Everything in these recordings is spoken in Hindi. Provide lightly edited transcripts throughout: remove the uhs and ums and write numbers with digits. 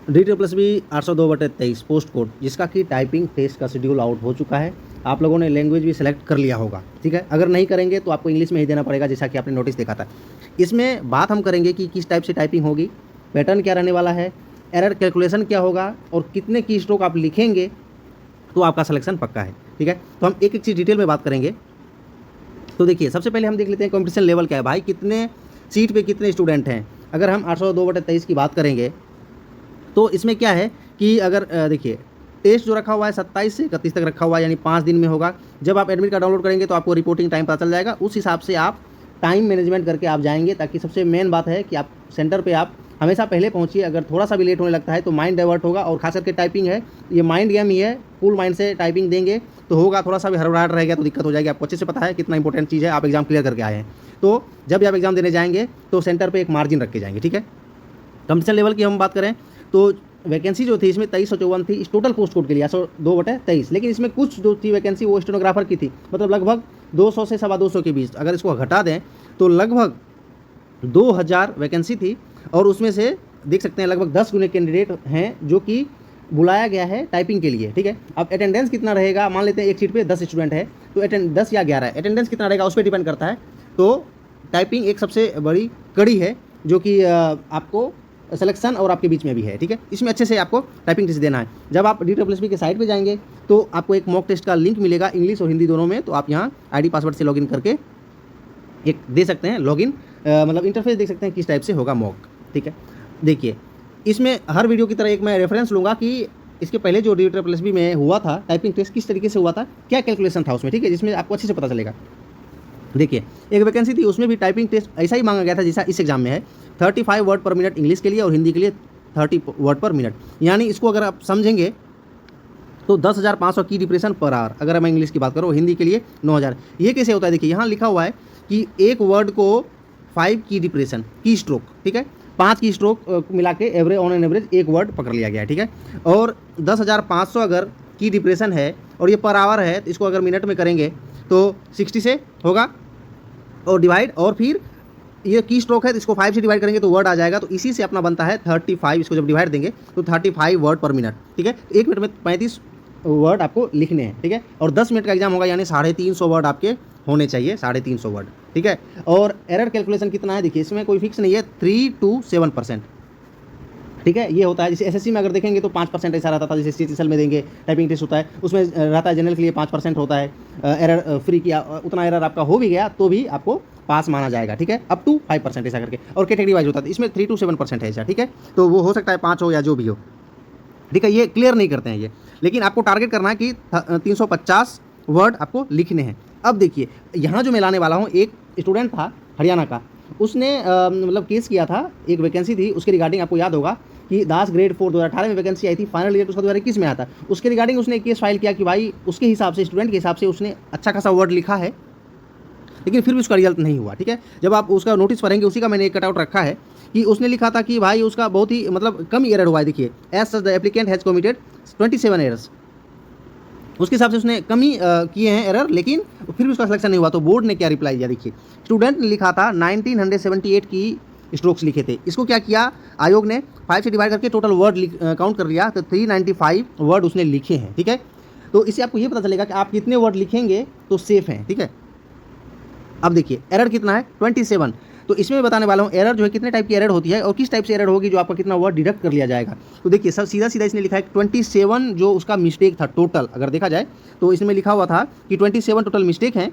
DSSB 802/23 पोस्ट कोड जिसका कि टाइपिंग टेस्ट का शेड्यूल आउट हो चुका है। आप लोगों ने लैंग्वेज भी सिलेक्ट कर लिया होगा, ठीक है। अगर नहीं करेंगे तो आपको इंग्लिश में ही देना पड़ेगा, जैसा कि आपने नोटिस देखा था। इसमें बात हम करेंगे कि किस टाइप से टाइपिंग होगी, पैटर्न क्या रहने वाला है, एरर कैलकुलेशन क्या होगा और कितने की स्ट्रोक आप लिखेंगे तो आपका सिलेक्शन पक्का है, ठीक है। तो हम एक एक चीज़ डिटेल में बात करेंगे। तो देखिए, सबसे पहले हम देख लेते हैं कॉम्पिटिशन लेवल क्या है भाई, कितने सीट पे कितने स्टूडेंट हैं। अगर हम 802/23 की बात करेंगे तो इसमें क्या है कि अगर देखिए, टेस्ट जो रखा हुआ है 27 से 31 तक रखा हुआ है, यानी 5 दिन में होगा। जब आप एडमिट कार्ड डाउनलोड करेंगे तो आपको रिपोर्टिंग टाइम पता चल जाएगा, उस हिसाब से आप टाइम मैनेजमेंट करके आप जाएंगे, ताकि सबसे मेन बात है कि आप सेंटर पे आप हमेशा पहले पहुंचिए। अगर थोड़ा सा भी लेट होने लगता है तो माइंड डाइवर्ट होगा, और खास करके टाइपिंग है, ये माइंड गेम ही है। फुल माइंड से टाइपिंग देंगे तो होगा, थोड़ा सा भी हड़बड़ाहट रहेगा तो दिक्कत हो जाएगी। आपको अच्छे से पता है कितना इंपॉर्टेंट चीज़ है, आप एग्जाम क्लियर करके आए हैं। तो जब भी आप एग्जाम देने जाएंगे तो सेंटर पर एक मार्जिन रख के जाएंगे, ठीक है। कॉम्पिटिशन लेवल की हम बात करें तो वैकेंसी जो थी इसमें 2354 थी इस टोटल पोस्ट कोड के लिए 802/23, लेकिन इसमें कुछ जो थी वैकेंसी वो स्टेनोग्राफर की थी, मतलब लगभग 200 से 225 के बीच। अगर इसको घटा दें तो लगभग 2000 वैकेंसी थी, और उसमें से देख सकते हैं लगभग 10 गुने कैंडिडेट हैं जो कि बुलाया गया है टाइपिंग के लिए, ठीक है। अब अटेंडेंस कितना रहेगा, मान लेते हैं एक सीट पे 10 स्टूडेंट है तो 10 या 11 अटेंडेंस कितना रहेगा उस पर डिपेंड करता है। तो टाइपिंग एक सबसे बड़ी कड़ी है जो कि आपको सिलेक्शन और आपके बीच में भी है, ठीक है। इसमें अच्छे से आपको टाइपिंग टेस्ट देना है। जब आप DSSB के साइट पे जाएंगे तो आपको एक मॉक टेस्ट का लिंक मिलेगा, इंग्लिश और हिंदी दोनों में। तो आप यहाँ ID पासवर्ड से लॉगिन करके एक दे सकते हैं लॉगिन, मतलब इंटरफेस देख सकते हैं किस टाइप से होगा मॉक, ठीक है। देखिए, इसमें हर वीडियो की तरह एक मैं रेफरेंस लूँगा कि इसके पहले जो DSSB में हुआ था टाइपिंग टेस्ट किस तरीके से हुआ था, क्या कैलकुलेशन था उसमें, ठीक है, जिसमें आपको अच्छे से पता चलेगा। देखिए, एक वैकेंसी थी उसमें भी टाइपिंग टेस्ट ऐसा ही मांगा गया था जैसा इस एग्जाम में है, 35 वर्ड पर मिनट इंग्लिश के लिए और हिंदी के लिए 30 वर्ड पर मिनट। यानी इसको अगर आप समझेंगे तो 10,500 की डिप्रेशन पर आवर। अगर मैं इंग्लिश की बात करूँ, हिंदी के लिए 9,000। ये कैसे होता है, देखिए यहाँ लिखा हुआ है कि एक वर्ड को 5 की डिप्रेशन की स्ट्रोक, ठीक है, 5 की स्ट्रोक मिला के एवरेज ऑन एन एवरेज एक वर्ड पकड़ लिया गया है, ठीक है। और 10,500 अगर की डिप्रेशन है और ये पर आवर है, तो इसको अगर मिनट में करेंगे तो 60 से होगा और डिवाइड, और फिर ये की स्ट्रोक है तो इसको 5 से डिवाइड करेंगे तो वर्ड आ जाएगा। तो इसी से अपना बनता है 35। इसको जब डिवाइड देंगे तो 35 वर्ड पर मिनट, ठीक है। एक मिनट में 35 वर्ड आपको लिखने हैं, ठीक है। और 10 मिनट का एग्जाम होगा, यानी 350 वर्ड आपके होने चाहिए, 350 वर्ड, ठीक है। और एरर कैलकुलेशन कितना है, देखिए इसमें कोई फिक्स नहीं है, 3 to 7%, ठीक है। ये होता है, जैसे SSC में अगर देखेंगे तो 5% ऐसा रहता था, जैसे CHSL में देंगे टाइपिंग टेस्ट होता है उसमें रहता है, जनरल के लिए 5% होता है एरर फ्री किया। उतना एरर आपका हो भी गया तो भी आपको पास माना जाएगा, ठीक है, अप टू 5% ऐसा करके। और कैटेगरी वाइज होता है, इसमें 3 to 7% है ऐसा, ठीक है। तो वो हो सकता है 5 हो या जो भी हो, ठीक है। ये क्लियर नहीं करते हैं ये, लेकिन आपको टारगेट करना है कि 350 वर्ड आपको लिखने हैं। अब देखिए, यहाँ जो मैं लाने वाला हूँ, एक स्टूडेंट था हरियाणा का, उसने मतलब केस किया था, एक वैकेंसी थी उसके रिगार्डिंग। आपको याद होगा कि दास ग्रेड 4 2018 में वैकेंसी आई थी, फाइनल रिजल्ट उसका 2021 में आता। उसके रिगार्डिंग उसने एक केस फाइल किया कि भाई उसके हिसाब से, स्टूडेंट के हिसाब से उसने अच्छा खासा वर्ड लिखा है, लेकिन फिर भी उसका रिजल्ट नहीं हुआ, ठीक है। जब आप उसका नोटिस पढ़ेंगे, उसी का मैंने एक कटआउट रखा है कि उसने लिखा था कि भाई उसका बहुत ही मतलब कम एरर हुआ है। देखिए, as such the applicant has committed 27 errors, उसके हिसाब से उसने कमी किए हैं एरर, लेकिन फिर भी उसका सिलेक्शन नहीं हुआ। तो बोर्ड ने क्या रिप्लाई दिया, देखिए, स्टूडेंट ने लिखा था 1978 की स्ट्रोक्स लिखे थे। इसको क्या किया आयोग ने, 5 से डिवाइड करके टोटल वर्ड काउंट कर लिया, तो 395 वर्ड उसने लिखे हैं, ठीक है। तो इससे आपको ये पता चलेगा कि आप कितने वर्ड लिखेंगे तो सेफ हैं, ठीक है। अब देखिए, एरर कितना है, 27। तो इसमें बताने वाला हूँ एरर जो है कितने टाइप की एरर होती है और किस टाइप से एरर होगी जो आपका कितना वर्ड डिडक्ट कर लिया जाएगा। तो देखिए, सब सीधा सीधा इसने लिखा है 27 जो उसका मिस्टेक था टोटल, अगर देखा जाए तो इसमें लिखा हुआ था कि 27 टोटल मिस्टेक हैं,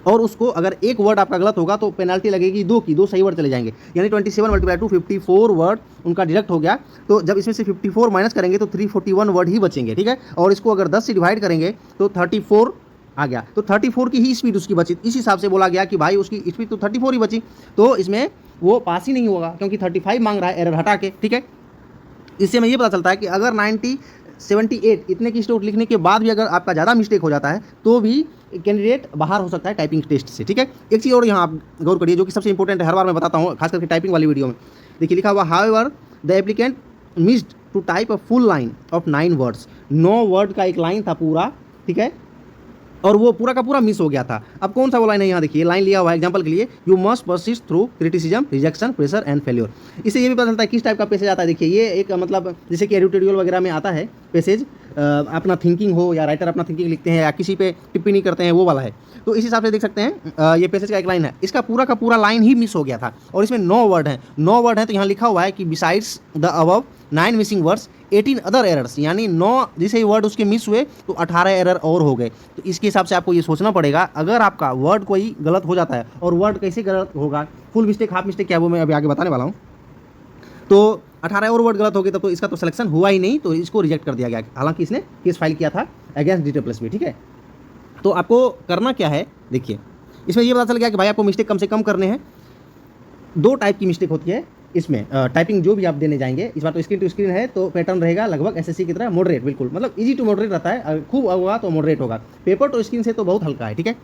और उसको अगर एक वर्ड आपका गलत होगा तो पेनल्टी लगेगी 2 की, 2 सही वर्ड चले जाएंगे, यानी 27 मल्टीप्लाई टू 54 वर्ड उनका डिडक्ट हो गया। तो जब इसमें से 54 माइनस करेंगे तो 341 वर्ड ही बचेंगे, ठीक है। और इसको अगर 10 से डिवाइड करेंगे तो 34 आ गया, तो 34 की ही स्पीड उसकी बची। इस हिसाब से बोला गया कि भाई उसकी स्पीड तो 34 ही बची, तो इसमें वो पास ही नहीं होगा, क्योंकि 35 मांग रहा है एरर हटा के, ठीक है। इससे हमें ये पता चलता है कि अगर 78 इतने की स्ट्रोक लिखने के बाद भी अगर आपका ज़्यादा मिस्टेक हो जाता है तो भी कैंडिडेट बाहर हो सकता है टाइपिंग टेस्ट से, ठीक है। एक चीज़ और यहाँ आप गौर करिए जो कि सबसे इंपॉर्टेंट है, हर बार मैं बताता हूँ, खास करके टाइपिंग वाली वीडियो में। देखिए, लिखा हुआ however the applicant missed to type a full line of 9 words. 9 word का एक लाइन था पूरा, ठीक है, और वो पूरा का पूरा मिस हो गया था। अब कौन सा वो लाइन है, यहाँ देखिए लाइन लिया हुआ है एग्जांपल के लिए, you must persist through criticism, rejection, pressure and failure. इससे ये भी पता चलता है किस टाइप का पैसेज आता है। देखिए ये एक मतलब जैसे कि एडिटोरियल वगैरह में आता है पैसेज, अपना थिंकिंग हो या राइटर अपना थिंकिंग लिखते हैं या किसी पे टिप्पणी करते हैं, वो वाला है। तो इस हिसाब से देख सकते हैं ये पैसेज का एक लाइन है, इसका पूरा का पूरा लाइन ही मिस हो गया था और इसमें 9 वर्ड हैं। 9 वर्ड हैं तो यहाँ लिखा हुआ है कि besides the above 9 missing words 18 other errors, यानी 9 जैसे वर्ड उसके मिस हुए तो 18 एरर और हो गए। तो इसके हिसाब से आपको ये सोचना पड़ेगा, अगर आपका वर्ड कोई गलत हो जाता है, और वर्ड कैसे गलत होगा, फुल मिस्टेक हाफ मिस्टेक क्या, वो मैं अभी आगे बताने वाला हूँ। तो 18 और वर्ड गलत हो गए तब तो इसका तो सिलेक्शन हुआ ही नहीं, तो इसको रिजेक्ट कर दिया गया, हालांकि इसने केस फाइल किया था अगेंस्ट DTPSB, ठीक है। तो आपको करना क्या है, देखिए इसमें ये पता चल गया कि भाई आपको मिस्टेक कम से कम करने हैं। 2 टाइप की मिस्टेक होती है इसमें, टाइपिंग जो भी आप देने जाएंगे, इस बार तो स्क्रीन टू स्क्रीन है तो पैटर्न रहेगा लगभग SSC की तरह मॉडरेट, बिल्कुल मतलब इजी टू मॉडरेट रहता है, खूब होगा तो मॉडरेट होगा, पेपर टू स्क्रीन से तो बहुत हल्का है, ठीक है।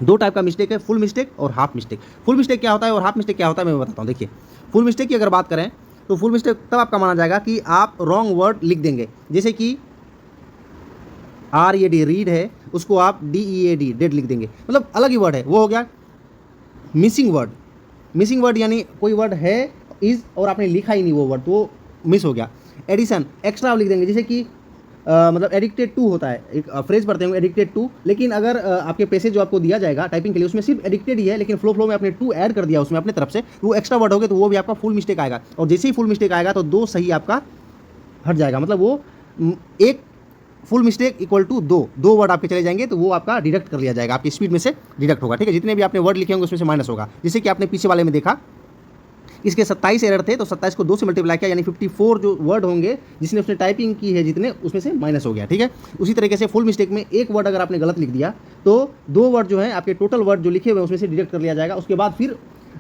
2 टाइप का मिस्टेक है, फुल मिस्टेक और हाफ मिस्टेक। फुल मिस्टेक क्या होता है और हाफ मिस्टेक क्या होता है मैं बताता हूँ। देखिए फुल मिस्टेक की अगर बात करें तो फुल मिस्टेक तब आपका माना जाएगा कि आप रॉन्ग वर्ड लिख देंगे, जैसे कि RED रीड है, उसको आप DEAD डेड लिख देंगे, मतलब अलग ही वर्ड है, वो हो गया मिसिंग वर्ड। मिसिंग वर्ड यानी कोई वर्ड है इज और आपने लिखा ही नहीं वो वर्ड, तो वो मिस हो गया। एडिशन एक्स्ट्रा लिख देंगे, जैसे कि मतलब एडिक्टेड टू होता है, एक फ्रेज पढ़ते होंगे एडिक्टेड टू, लेकिन अगर आपके पैसेज जो आपको दिया जाएगा टाइपिंग के लिए उसमें सिर्फ एडिक्टेड ही है, लेकिन फ्लो में आपने टू ऐड कर दिया उसमें अपने तरफ से, वो एक्स्ट्रा वर्ड हो गए तो वो भी आपका फुल मिस्टेक आएगा। और जैसे ही फुल मिस्टेक आएगा तो 2 सही आपका हट जाएगा, मतलब वो एक full mistake equal to 2 word आपके चले जाएंगे, तो वो आपका डिडक्ट कर लिया जाएगा, आपकी स्पीड में से डिडक्ट होगा, ठीक है। जितने भी आपने वर्ड लिखे होंगे उसमें से माइनस होगा। जैसे कि आपने पीछे वाले में देखा, इसके 27 एरर थे तो 27 को 2 से मल्टीप्लाई किया, यानी 54 जो वर्ड होंगे जिसने उसने टाइपिंग की है जितने, उसमें से माइनस हो गया, ठीक है। उसी तरीके से फुल मिस्टेक में एक वर्ड अगर आपने गलत लिख दिया तो 2 वर्ड जो है आपके टोटल वर्ड जो लिखे हुए हैं उसमें से डिडक्ट कर लिया जाएगा। उसके बाद फिर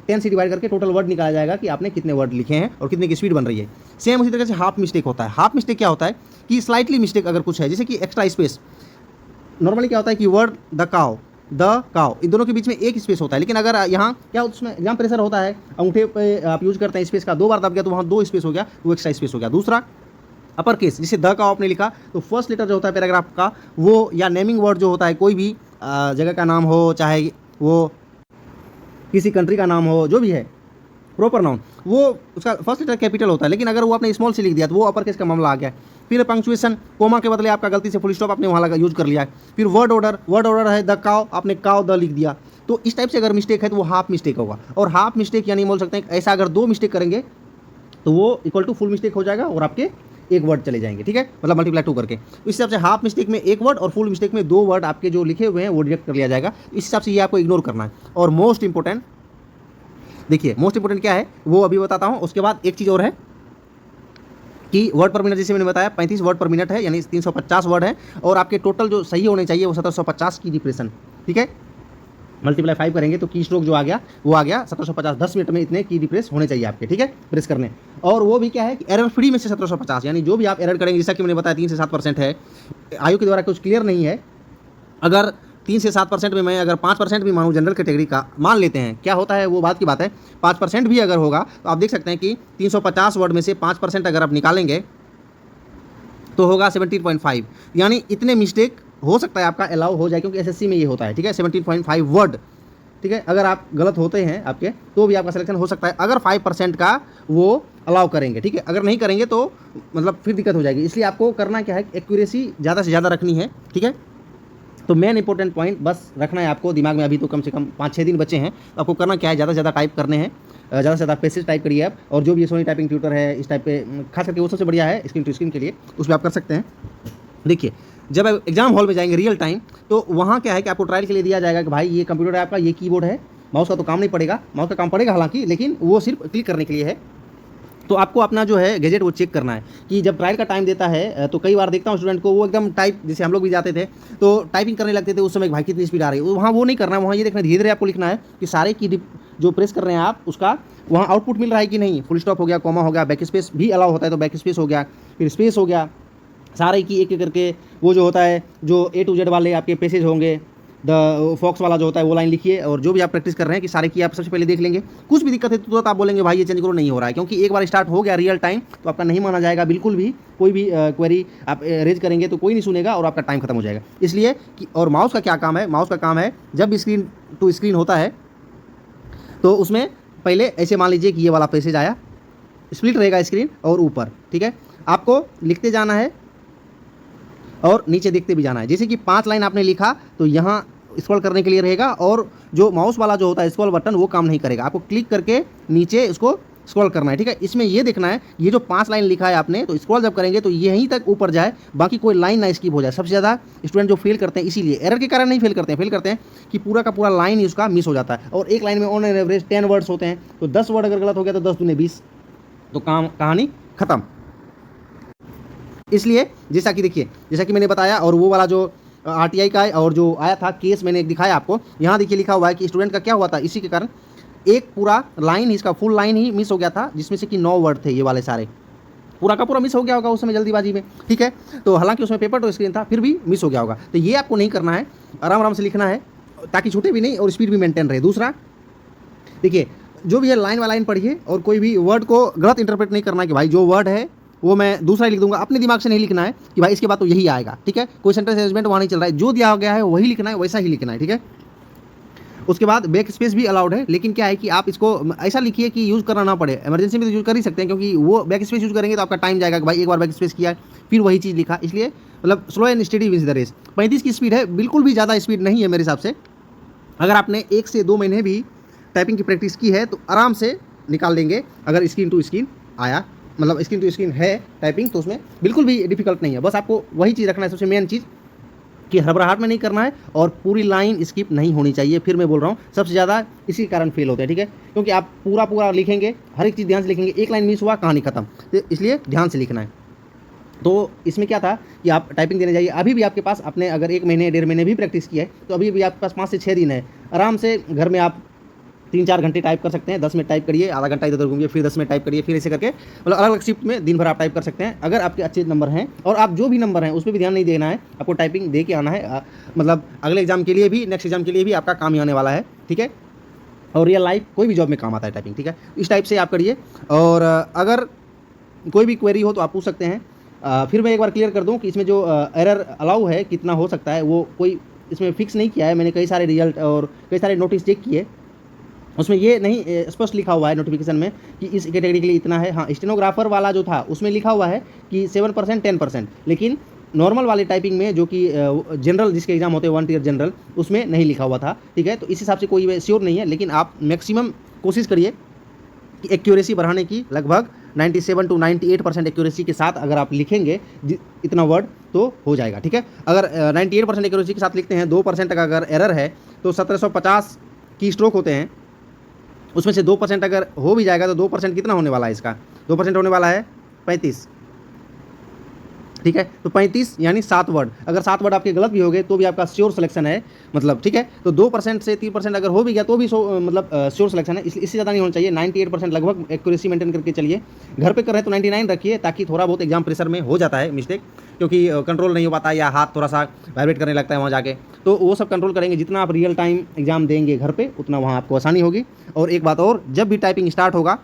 10 से डिवाइड करके टोटल वर्ड निकाला जाएगा कि आपने कितने वर्ड लिखे हैं और कितने की स्पीड बन रही है। सेम उसी तरह से हाफ मिस्टेक होता है। हाफ मिस्टेक क्या होता है कि स्लाइटली मिस्टेक अगर कुछ है, जैसे कि एक्स्ट्रा स्पेस, नॉर्मली क्या होता है कि वर्ड द काउ इन दोनों के बीच में एक स्पेस होता है, लेकिन अगर यहाँ क्या उसमें एग्जाम प्रेशर होता है, अंगूठे पे आप यूज करते हैं स्पेस का, 2 बार दब गया तो वहाँ 2 स्पेस हो गया, वो एक्स्ट्रा स्पेस हो गया। दूसरा अपर केस, जैसे द का आपने लिखा तो फर्स्ट लेटर जो होता है पैराग्राफ का वो, या नेमिंग वर्ड जो होता है, कोई भी जगह का नाम हो, चाहे वो किसी कंट्री का नाम हो, जो भी है प्रॉपर नाउन, वो उसका फर्स्ट लेटर कैपिटल होता है, लेकिन अगर वो आपने स्मॉल से लिख दिया तो वो अपर केस का मामला आ गया। फिर पंक्चुएशन, कोमा के बदले आपका गलती से फुल स्टॉप आपने वहाँ लगा यूज कर लिया है। फिर वर्ड ऑर्डर है द काव, आपने काव द लिख दिया, तो इस टाइप से अगर मिस्टेक है तो वो हाफ मिस्टेक होगा। और हाफ मिस्टेक यानी बोल सकते हैं ऐसा अगर 2 मिस्टेक करेंगे तो वो इक्वल टू फुल मिस्टेक हो जाएगा और आपके 1 वर्ड चले जाएंगे, ठीक है, मतलब मल्टीप्लाई 2 करके। इस हिसाब से हाफ मिस्टेक में 1 वर्ड और फुल मिस्टेक में 2 वर्ड आपके जो लिखे हुए हैं वो डिडक्ट कर लिया जाएगा। इस हिसाब से ये आपको इग्नोर करना है। और मोस्ट इंपॉर्टेंट देखिए, मोस्ट इंपॉर्टेंट क्या है वो अभी बताता हूँ। उसके बाद एक चीज़ और है कि वर्ड पर मिनट, जैसे मैंने बताया 35 वर्ड पर मिनट है, यानी 350 वर्ड है, और आपके टोटल जो सही होने चाहिए वो 1750 की डिप्रेशन, ठीक है। मल्टीप्लाई 5 करेंगे तो की स्ट्रोक जो आ गया वो आ गया 1750, 10 मिनट में इतने की डिप्रेस होने चाहिए आपके, ठीक है, प्रेस करने। और वो भी क्या है कि एरर फ्री में से 1750, यानी जो भी आप एरर करेंगे, जैसा कि मैंने बताया 3 से 7% है, आयु के द्वारा कुछ क्लियर नहीं है। अगर 3 से 7% में मैं अगर 5% भी मानूँ जनरल कैटेगरी का, मान लेते हैं, क्या होता है वो बात की बात है, 5% भी अगर होगा तो आप देख सकते हैं कि 350 वर्ड में से 5% अगर आप निकालेंगे तो होगा 17.5, यानी इतने मिस्टेक हो सकता है आपका अलाउ हो जाए, क्योंकि SSC में ये होता है, ठीक है, 17.5 वर्ड, ठीक है। अगर आप गलत होते हैं आपके तो भी आपका सिलेक्शन हो सकता है, अगर 5% का वो अलाउ करेंगे, ठीक है। अगर नहीं करेंगे तो मतलब फिर दिक्कत हो जाएगी। इसलिए आपको करना क्या है, एक्यूरेसी ज़्यादा से ज़्यादा रखनी है, ठीक है। तो मेन इंपॉर्टेंट पॉइंट बस रखना है आपको दिमाग में। अभी तो कम से कम 5-6 दिन बचे हैं, तो आपको करना क्या है, ज़्यादा से ज़्यादा टाइप करने हैं, ज़्यादा से ज़्यादा पैसेज टाइप करिए आप। और जो भी सोनी टाइपिंग ट्यूटर है इस टाइप पे, खास करके वो सबसे बढ़िया है स्क्रीन टू स्क्रीन के लिए, उस पर आप कर सकते हैं। देखिए जब आप एग्जाम हॉल में जाएंगे रियल टाइम, तो वहाँ क्या है कि आपको ट्रायल के लिए दिया जाएगा कि भाई ये कंप्यूटर है आपका, ये कीबोर्ड है, माउस का तो काम नहीं पड़ेगा, माउस का काम पड़ेगा हालांकि, लेकिन वो सिर्फ क्लिक करने के लिए है। तो आपको अपना जो है गैजेट वो चेक करना है कि जब ट्रायल का टाइम देता है तो कई बार देखता हूँ स्टूडेंट को वो एकदम टाइप, जैसे हम लोग भी जाते थे तो टाइपिंग करने लगते थे उस समय, भाई कितनी स्पीड आ रही है, वहाँ वो नहीं करना है। वहाँ ये देखना, धीरे धीरे आपको लिखना है कि सारे की जो प्रेस कर रहे हैं आप उसका वहाँ आउटपुट मिल रहा है कि नहीं। फुल स्टॉप हो गया, कॉमा हो गया, बैक स्पेस भी अलाउ होता है तो बैक स्पेस हो गया, फिर स्पेस हो गया, सारे की एक एक करके वो जो होता है, जो A to Z वाले आपके पैसेज होंगे, द फॉक्स वाला जो होता है वो लाइन लिखिए, और जो भी आप प्रैक्टिस कर रहे हैं कि सारे की आप सबसे पहले देख लेंगे। कुछ भी दिक्कत है तो आप बोलेंगे भाई ये चेंज करो, नहीं हो रहा है, क्योंकि एक बार स्टार्ट हो गया रियल टाइम तो आपका नहीं माना जाएगा बिल्कुल भी। कोई भी क्वेरी आप रेज करेंगे तो कोई नहीं सुनेगा और आपका टाइम खत्म हो जाएगा। इसलिए कि और माउस का क्या काम है, माउस का काम है जब स्क्रीन टू स्क्रीन होता है तो उसमें पहले ऐसे मान लीजिए कि ये वाला पैसेज आया, स्प्लिट रहेगा स्क्रीन और ऊपर, ठीक है, आपको लिखते जाना है और नीचे देखते भी जाना है। जैसे कि 5 लाइन आपने लिखा तो यहाँ स्क्रॉल करने के लिए रहेगा, और जो माउस वाला जो होता है स्क्रॉल बटन वो काम नहीं करेगा, आपको क्लिक करके नीचे उसको स्क्रॉल करना है, ठीक है। इसमें ये देखना है ये जो 5 लाइन लिखा है आपने, तो स्क्रॉल जब करेंगे तो यहीं तक ऊपर जाए, बाकी कोई लाइन ना स्किप हो जाए। सबसे ज़्यादा स्टूडेंट जो फेल करते हैं, इसीलिए एरर के कारण नहीं फेल करते हैं कि पूरा का पूरा लाइन ही उसका मिस हो जाता है। और एक लाइन में ऑन एवरेज 10 वर्ड्स होते हैं, तो 10 वर्ड अगर गलत हो गया तो 10 दूने 20, तो कहानी खत्म। इसलिए जैसा कि देखिए, जैसा कि मैंने बताया, और वो वाला जो RTI का है और जो आया था केस मैंने एक दिखाया आपको, यहाँ देखिए लिखा हुआ है कि स्टूडेंट का क्या हुआ था, इसी के कारण एक पूरा लाइन, इसका फुल लाइन ही मिस हो गया था, जिसमें से कि 9 वर्ड थे, ये वाले सारे पूरा का पूरा मिस हो गया होगा उस समय जल्दीबाजी में, ठीक है। तो हालांकि उसमें पेपर टू स्क्रीन था, फिर भी मिस हो गया होगा। तो ये आपको नहीं करना है, आराम आराम से लिखना है ताकि छूटे भी नहीं और स्पीड भी मेंटेन रहे। दूसरा देखिए, जो भी है लाइन बाय लाइन पढ़िए, और कोई भी वर्ड को गलत इंटरप्रेट नहीं करना है कि भाई जो वर्ड है वो मैं दूसरा ही लिख दूंगा, अपने दिमाग से नहीं लिखना है कि भाई इसके बाद तो यही आएगा, ठीक है। कोई सेंटेंस अरेंजमेंट वहाँ नहीं चल रहा है, जो दिया गया है वही लिखना है, वैसा ही लिखना है, ठीक है। उसके बाद बैक स्पेस भी अलाउड है, लेकिन क्या है कि आप इसको ऐसा लिखिए कि यूज़ करना ना पड़े। इमरजेंसी में तो यूज़ कर ही सकते हैं, क्योंकि वो बैक स्पेस यूज़ करेंगे तो आपका टाइम जाएगा कि भाई एक बार बैक स्पेस किया फिर वही चीज़ लिखा, इसलिए मतलब slow and steady wins the race. 35 की स्पीड है, बिल्कुल भी ज़्यादा स्पीड नहीं है मेरे हिसाब से। अगर आपने 1 से 2 महीने भी टाइपिंग की प्रैक्टिस की है तो आराम से निकाल लेंगे। अगर स्क्रीन टू स्क्रीन आया, मतलब स्क्रीन टू स्क्रीन है टाइपिंग, तो उसमें बिल्कुल भी डिफिकल्ट नहीं है। बस आपको वही चीज़ रखना है, सबसे मेन चीज़ कि हड़बड़ाहट में नहीं करना है और पूरी लाइन स्किप नहीं होनी चाहिए। फिर मैं बोल रहा हूँ सबसे ज़्यादा इसी कारण फेल होते हैं, ठीक है, क्योंकि आप पूरा लिखेंगे, हर एक चीज़ ध्यान से लिखेंगे, एक लाइन मिस हुआ कहानी खत्म, तो इसलिए ध्यान से लिखना है। तो इसमें क्या था कि आप टाइपिंग देने जाइए, अभी भी आपके पास अपने अगर 1 महीने 1.5 महीने भी प्रैक्टिस की है तो अभी भी आपके पास 5 से 6 दिन है, आराम से घर में आप 3-4 घंटे टाइप कर सकते हैं। 10 मिनट टाइप करिए, आधा घंटा इधर घूमिए, फिर 10 मिनट टाइप करिए, फिर ऐसे करके मतलब अलग अलग शिफ्ट में दिन भर आप टाइप कर सकते हैं। अगर आपके अच्छे नंबर हैं, और आप जो भी नंबर हैं उस पर भी ध्यान नहीं देना है, आपको टाइपिंग दे के आना है, मतलब अगले एग्जाम के लिए भी, नेक्स्ट एग्जाम के लिए भी आपका काम ही आने वाला है, ठीक है। और रियल लाइफ कोई भी जॉब में काम आता है टाइपिंग, ठीक है। इस टाइप से आप करिए, और अगर कोई भी क्वेरी हो तो आप पूछ सकते हैं। फिर मैं एक बार क्लियर कर दूं कि इसमें जो एरर अलाउ है कितना हो सकता है, वो कोई इसमें फिक्स नहीं किया है। मैंने कई सारे रिजल्ट और कई सारे नोटिस चेक किए, उसमें ये नहीं स्पष्ट लिखा हुआ है नोटिफिकेशन में कि इस कैटेगरी के लिए इतना है। हाँ, स्टेनोग्राफर वाला जो था उसमें लिखा हुआ है कि 7% 10%, लेकिन नॉर्मल वाली टाइपिंग में जो कि जनरल जिसके एग्जाम होते हैं 1 ईयर जनरल, उसमें नहीं लिखा हुआ था, ठीक है। तो इस हिसाब से कोई श्योर नहीं है, लेकिन आप मैक्सिमम कोशिश करिए कि एक्यूरेसी बढ़ाने की। लगभग 97 to 98% एक्यूरेसी के साथ अगर आप लिखेंगे इतना वर्ड तो हो जाएगा, ठीक है। अगर 98% एक्यूरेसी के साथ लिखते हैं, 2% का अगर एरर है तो 1750 की स्ट्रोक होते हैं, उसमें से 2% अगर हो भी जाएगा तो 2% कितना होने वाला है इसका, 2% होने वाला है 35, ठीक है। तो 35 यानी 7 वर्ड, अगर 7 वर्ड आपके गलत भी हो गए तो भी आपका श्योर सिलेक्शन है, मतलब ठीक है। तो 2% से 3% अगर हो भी गया तो भी मतलब श्योर सिलेक्शन है, इसलिए इससे ज़्यादा नहीं होना चाहिए। 98% लगभग एक्यूरेसी मेंटेन करके चलिए। घर पे कर रहे हैं तो 99 रखिए, ताकि थोड़ा बहुत एग्जाम प्रेशर में हो जाता है मिस्टेक, क्योंकि कंट्रोल नहीं हो पाता या हाथ थोड़ा सा वाइब्रेट करने लगता है वहाँ जाके, तो वो सब कंट्रोल करेंगे। जितना आप रियल टाइम एग्जाम देंगे घर पे, उतना वहाँ आपको आसानी होगी। और एक बात और, जब भी टाइपिंग स्टार्ट होगा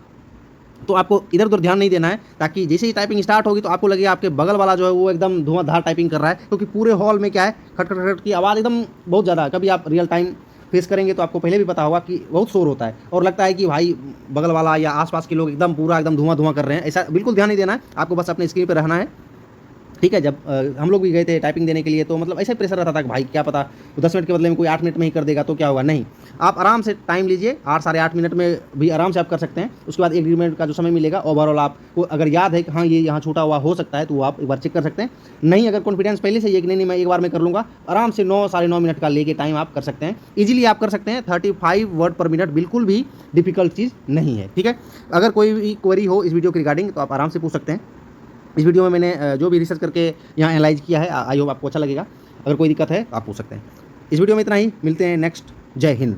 तो आपको इधर उधर ध्यान नहीं देना है, ताकि जैसे ही टाइपिंग स्टार्ट होगी तो आपको लगेगा आपके बगल वाला जो है वो एकदम धुआंधार टाइपिंग कर रहा है, क्योंकि पूरे हॉल में क्या है, खट खट खट की आवाज़ एकदम बहुत ज़्यादा। कभी आप रियल टाइम फेस करेंगे तो आपको पहले भी पता होगा कि बहुत शोर होता है और लगता है कि भाई बगल वाला या आसपास के लोग एकदम पूरा एकदम धुआं धुआं कर रहे हैं। ऐसा बिल्कुल ध्यान नहीं देना है, आपको बस अपने स्क्रीन पर रहना है, ठीक है। जब हम लोग भी गए थे टाइपिंग देने के लिए तो मतलब ऐसे प्रेशर रहता था कि भाई क्या पता 10 मिनट के बदले में कोई 8 मिनट में ही कर देगा तो क्या होगा। नहीं, आप आराम से टाइम लीजिए, 8 साढ़े 8 मिनट में भी आराम से आप कर सकते हैं। उसके बाद 1 मिनट का जो समय मिलेगा ओवरऑल आपको अगर याद है कि हाँ ये यहाँ छूटा हुआ हो सकता है तो वो आप एक बार चेक कर सकते हैं। नहीं, अगर कॉन्फिडेंस पहले से ये कि नहीं मैं एक बार में कर लूँगा, आराम से 9 साढ़े 9 मिनट का लेके टाइम आप कर सकते हैं, ईजिली आप कर सकते हैं। 35 वर्ड पर मिनट बिल्कुल भी डिफिकल्ट चीज़ नहीं है, ठीक है। अगर कोई भी क्वेरी हो इस वीडियो के रिगार्डिंग तो आप आराम से पूछ सकते हैं। इस वीडियो में मैंने जो भी रिसर्च करके यहाँ एनालाइज किया है, आई होप आपको अच्छा लगेगा। अगर कोई दिक्कत है तो आप पूछ सकते हैं। इस वीडियो में इतना ही, मिलते हैं नेक्स्ट। जय हिंद।